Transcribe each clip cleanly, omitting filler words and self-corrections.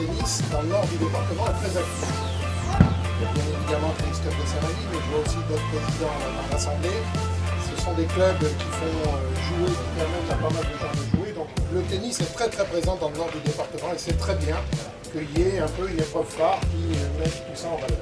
tennis dans le nord du département est très actif. Il y a bien évidemment le tennis club de Saint-Rémy, mais je vois aussi d'autres présidents dans l'Assemblée. Ce sont des clubs qui font jouer, qui permettent à pas mal de gens de jouer. Donc le tennis est très très présent dans le nord du département et c'est très bien qu'il y ait un peu une épreuve phare qui mette tout ça en valeur.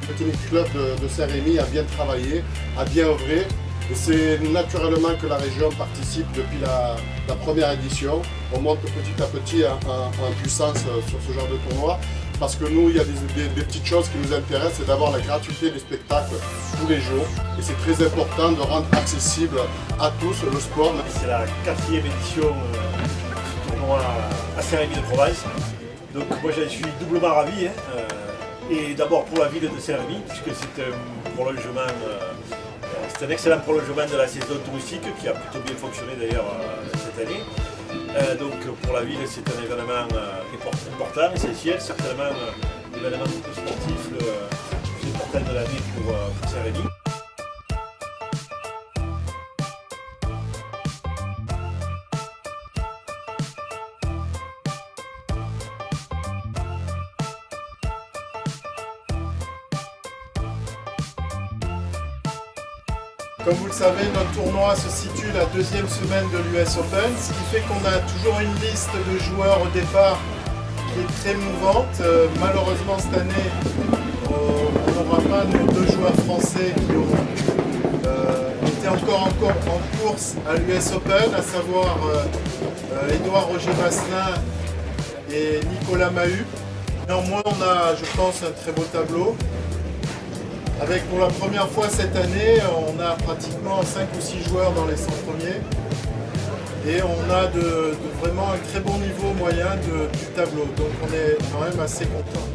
Le tennis club de Saint-Rémy a bien travaillé, a bien œuvré. Et c'est naturellement que la région participe depuis la première édition. On monte petit à petit en puissance sur ce genre de tournoi. Parce que nous, il y a des petites choses qui nous intéressent, c'est d'avoir la gratuité des spectacles tous les jours. Et c'est très important de rendre accessible à tous le sport. C'est la 4e édition du tournoi à Saint-Rémy de Provence. Donc moi j'en suis doublement ravi. Et d'abord pour la ville de Saint-Rémy, puisque c'est un prolongement, c'est un excellent prolongement de la saison touristique qui a plutôt bien fonctionné d'ailleurs cette année. Donc pour la ville c'est un événement important, essentiel, certainement l'événement sportif le plus important de l'année pour Saint-Rémy. Comme vous le savez, notre tournoi se situe la 2e semaine de l'US Open, ce qui fait qu'on a toujours une liste de joueurs au départ qui est très mouvante. Malheureusement cette année, on n'aura pas nos 2 joueurs français qui ont été encore en course à l'US Open, à savoir Édouard Roger Masselin et Nicolas Mahut. Néanmoins, on a, je pense, un très beau tableau. Avec pour la première fois cette année, on a pratiquement 5 ou 6 joueurs dans les 100 premiers. Et on a vraiment un très bon niveau moyen du tableau. Donc on est quand même assez content.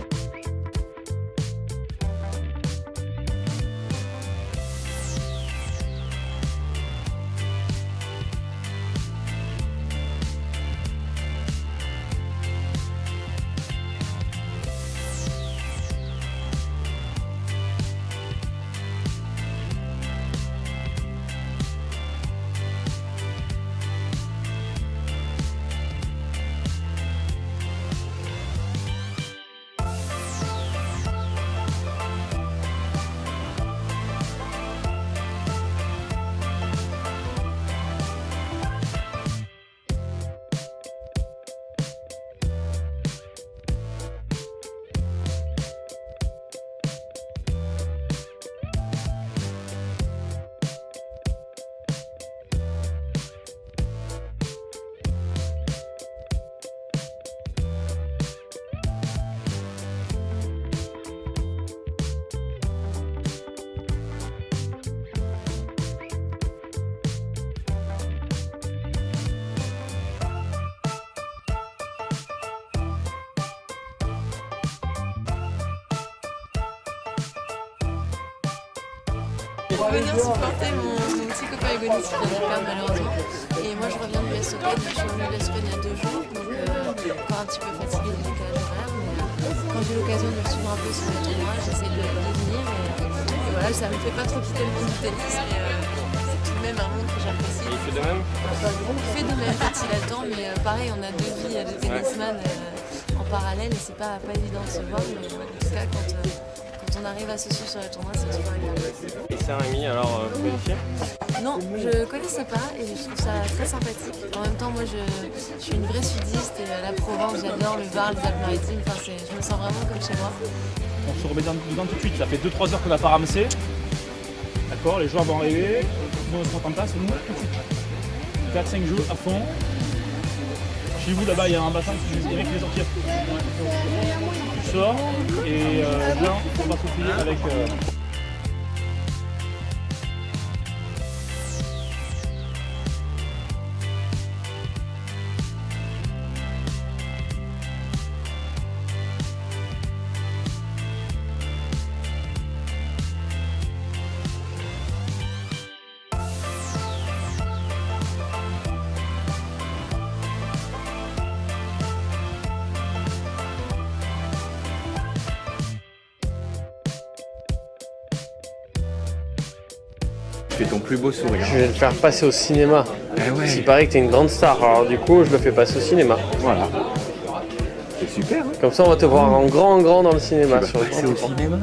Je vais venir supporter mon petit copain Hugonis qui vient de perdre malheureusement. Et moi je reviens de l'US Open, je suis venu de l'US Open il y a 2 jours, donc encore un petit peu fatiguée du décalage horaire. Mais quand j'ai l'occasion de me suivre un peu sur les tournois, j'essaie de venir. Et voilà, ça me fait pas trop quitter le monde du tennis, mais c'est tout de même un monde que j'apprécie. Il fait de même. Il fait de même quand il a le temps, mais pareil, on a 2 vies de tennisman en parallèle et c'est pas évident de se voir. Mais en tout cas, quand on arrive à se suivre sur le tournoi, c'est toujours agréable. Et Saint-Rémy, alors, vous connaissiez? Non, je connaissais pas et je trouve ça très sympathique. En même temps, moi je suis une vraie sudiste et la Provence, j'adore, le Var, les Alpes-Maritimes, je me sens vraiment comme chez moi. On se remet dedans tout de suite, ça fait 2-3 heures qu'on n'a pas ramassé. D'accord, les joueurs vont arriver, nous on se met en place, nous tout de suite. 4-5 jeux à fond. Chez vous là-bas il y a un bassin qui les sortir. Tu sors et là on va se filer avec... Tu fais ton plus beau sourire. Je vais le faire passer au cinéma. Eh ouais. Il paraît que t'es une grande star, alors du coup je le fais passer au cinéma. Voilà. C'est super, hein. Comme ça on va te voir en grand dans le cinéma. Tu Sur vas le passer grand au écran. cinéma.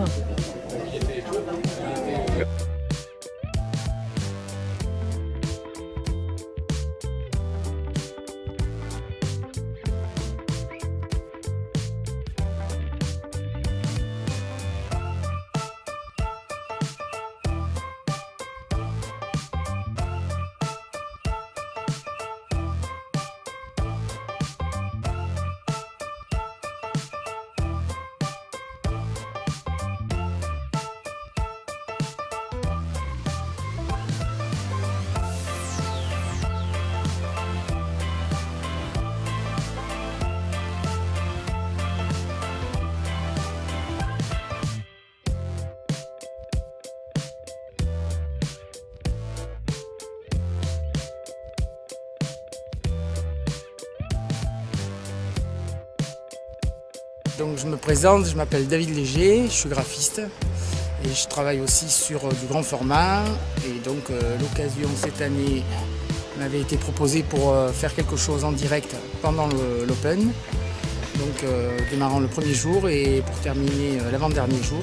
Donc je me présente, je m'appelle David Léger, je suis graphiste et je travaille aussi sur du grand format. Et donc l'occasion cette année m'avait été proposée pour faire quelque chose en direct pendant l'Open. Donc démarrant le premier jour et pour terminer l'avant-dernier jour.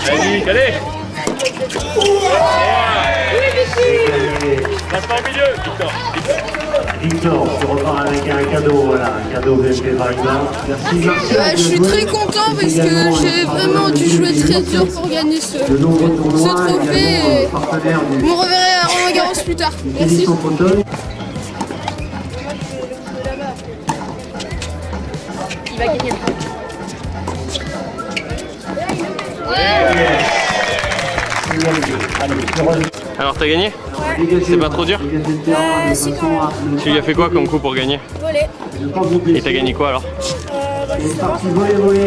Allez, allez. Passe pas au milieu, Victor. Victor, tu repars avec un cadeau, voilà, un cadeau VMP par exemple. Merci Martial. Je suis très content parce que j'ai vraiment dû jouer très dur pour gagner ce trophée. Vous me reverrez à Roland Garros plus tard. Merci. Il va gagner. Alors t'as gagné? Ouais. C'est pas trop dur? Si, quand même. Tu lui as fait quoi comme coup pour gagner? Voler. Et t'as gagné quoi alors? Justement.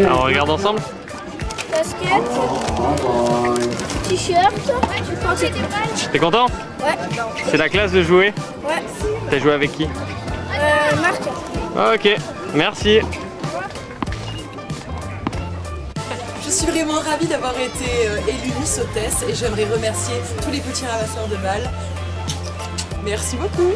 Alors on regarde ensemble? Basket. T-shirt. T'es content? Ouais. C'est la classe de jouer? Ouais. T'as joué avec qui? Marc. Ok, merci. Je suis vraiment ravie d'avoir été élue Miss Hôtesse et j'aimerais remercier tous les petits ramasseurs de balles. Merci beaucoup.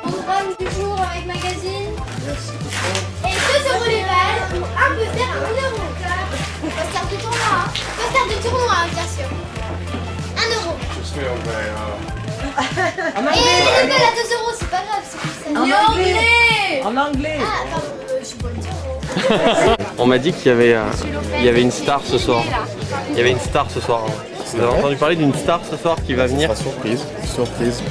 Programme du jour avec magazine. Et 2 € les balles pour un poster à 1 €. Poster de tournoi, hein. Poster de tournoi, bien sûr. 1 €. Je suis anglais. Et les balles à 2 €, c'est pas grave, c'est plus ça. En anglais. En anglais. Ah, pardon, je suis pas une 0. On m'a dit qu'il y avait une star ce soir. Il y avait une star ce soir. Vous avez entendu parler d'une star ce soir qui va venir? Surprise, surprise.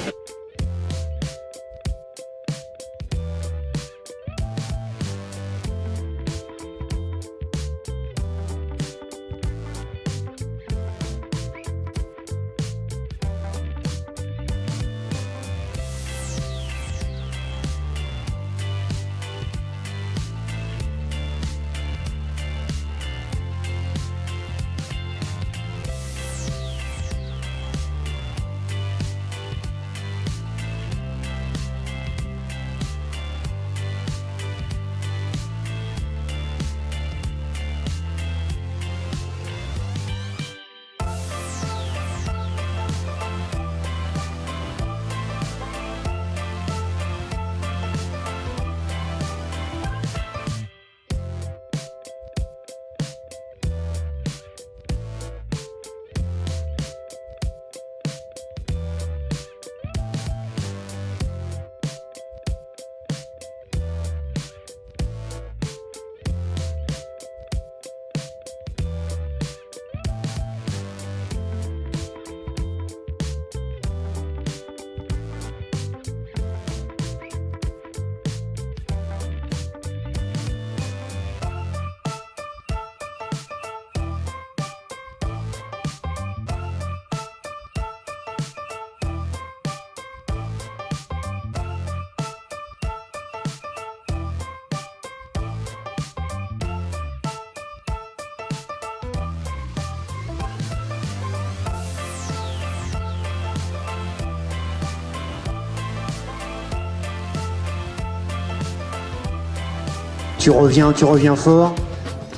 tu reviens fort.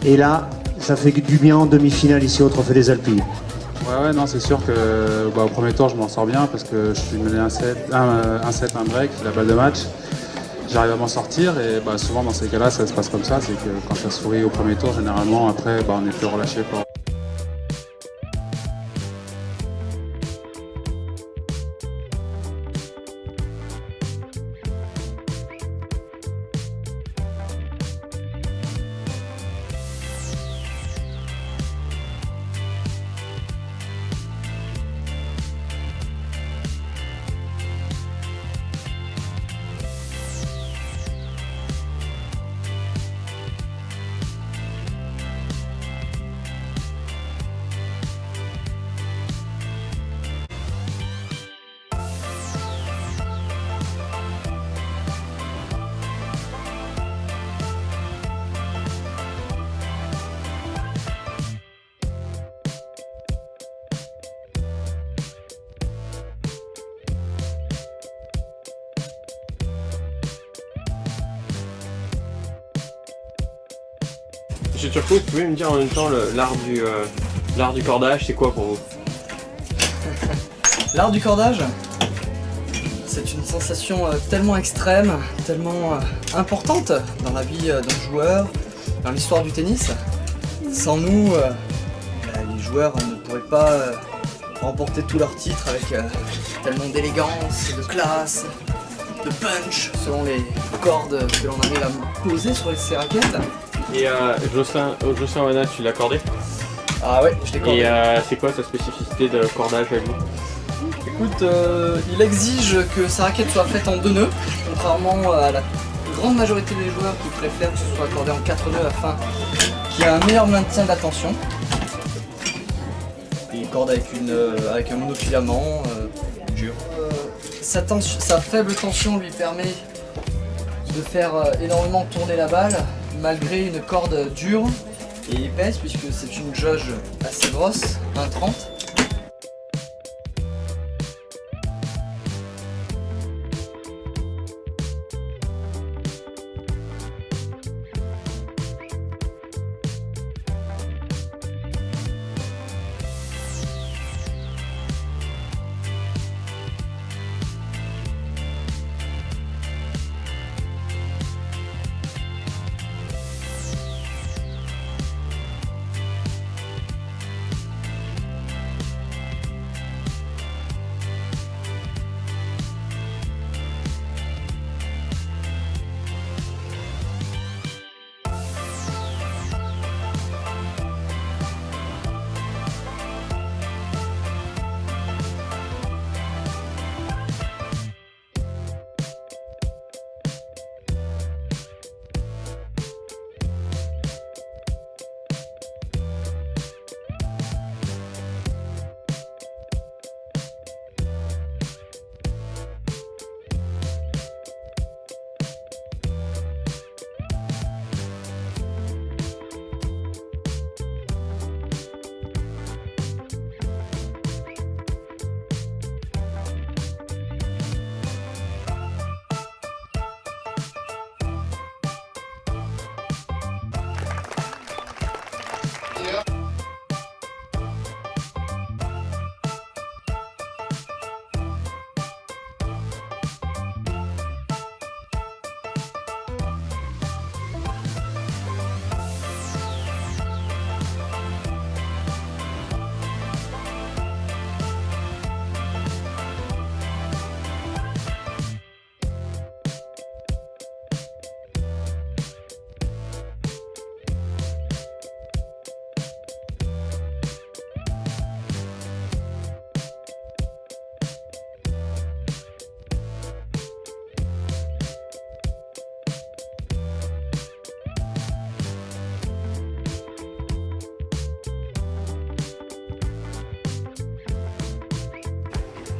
Et là, ça fait du bien en demi-finale ici au Trophée des Alpilles. Ouais, non, c'est sûr que au premier tour, je m'en sors bien parce que je suis mené un break, la balle de match. J'arrive à m'en sortir et souvent dans ces cas-là, ça se passe comme ça. C'est que quand ça sourit au premier tour, généralement, après, on est plus relâché. Monsieur Turcot, vous pouvez me dire en même temps l'art du cordage, c'est quoi pour vous? L'art du cordage, c'est une sensation tellement extrême, tellement importante dans la vie d'un joueur, dans l'histoire du tennis. Sans nous, les joueurs ne pourraient pas remporter tous leurs titres avec tellement d'élégance, de classe, de punch, selon les cordes que l'on arrive à poser sur ces raquettes. Et Jocelyn Wana, tu l'as cordé? Ah ouais, je l'ai cordé. Et c'est quoi sa spécificité de cordage avec vous? Écoute, il exige que sa raquette soit faite en 2 nœuds, contrairement à la grande majorité des joueurs qui préfèrent que ce soit accordé en 4 nœuds afin qu'il y ait un meilleur maintien de la tension. Il corde avec un monofilament dur. Sa faible tension lui permet de faire énormément tourner la balle, malgré une corde dure et épaisse, puisque c'est une jauge assez grosse, 1,30.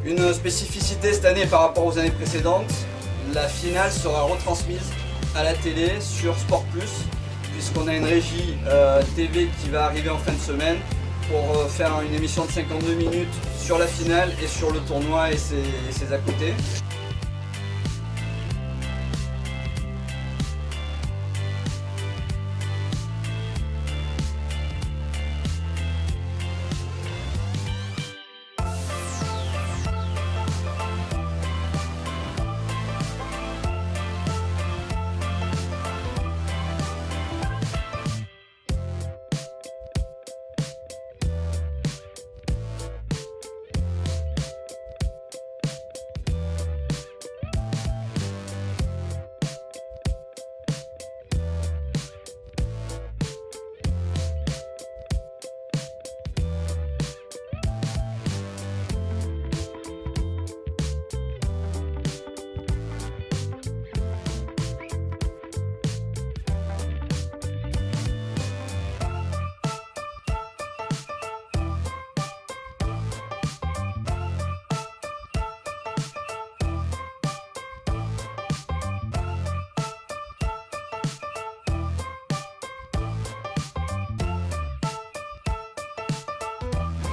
Une spécificité cette année par rapport aux années précédentes, la finale sera retransmise à la télé sur Sport+, puisqu'on a une régie TV qui va arriver en fin de semaine pour faire une émission de 52 minutes sur la finale et sur le tournoi et ses à côté.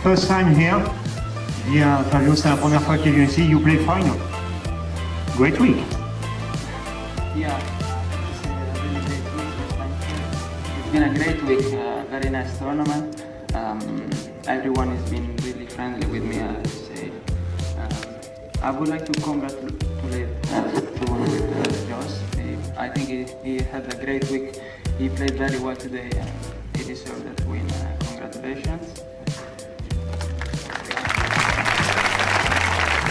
first time here. Bien, Fabio, c'est la première fois qu'il vient ici. You play fine. Great week. Yeah, it's a really great week. It's been a great week, very nice tournament. Everyone has been really friendly with me, I have to say. I would like to congratulate Josh. I think he had a great week. He played very well today and he deserved that win. Congratulations.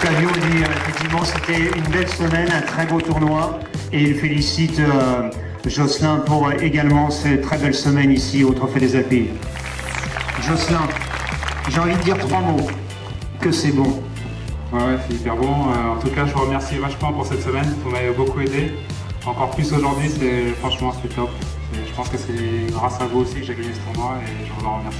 Fabio dit effectivement c'était une belle semaine, un très beau tournoi et il félicite Jocelyn pour également cette très belle semaine ici au Trophée des Alpilles. Jocelyn, j'ai envie de dire 3 mots, que c'est bon. Ouais, c'est hyper bon. En tout cas, je vous remercie vachement pour cette semaine, vous m'avez beaucoup aidé. Encore plus aujourd'hui, franchement c'est top. Je pense que c'est grâce à vous aussi que j'ai gagné ce tournoi et je vous en remercie.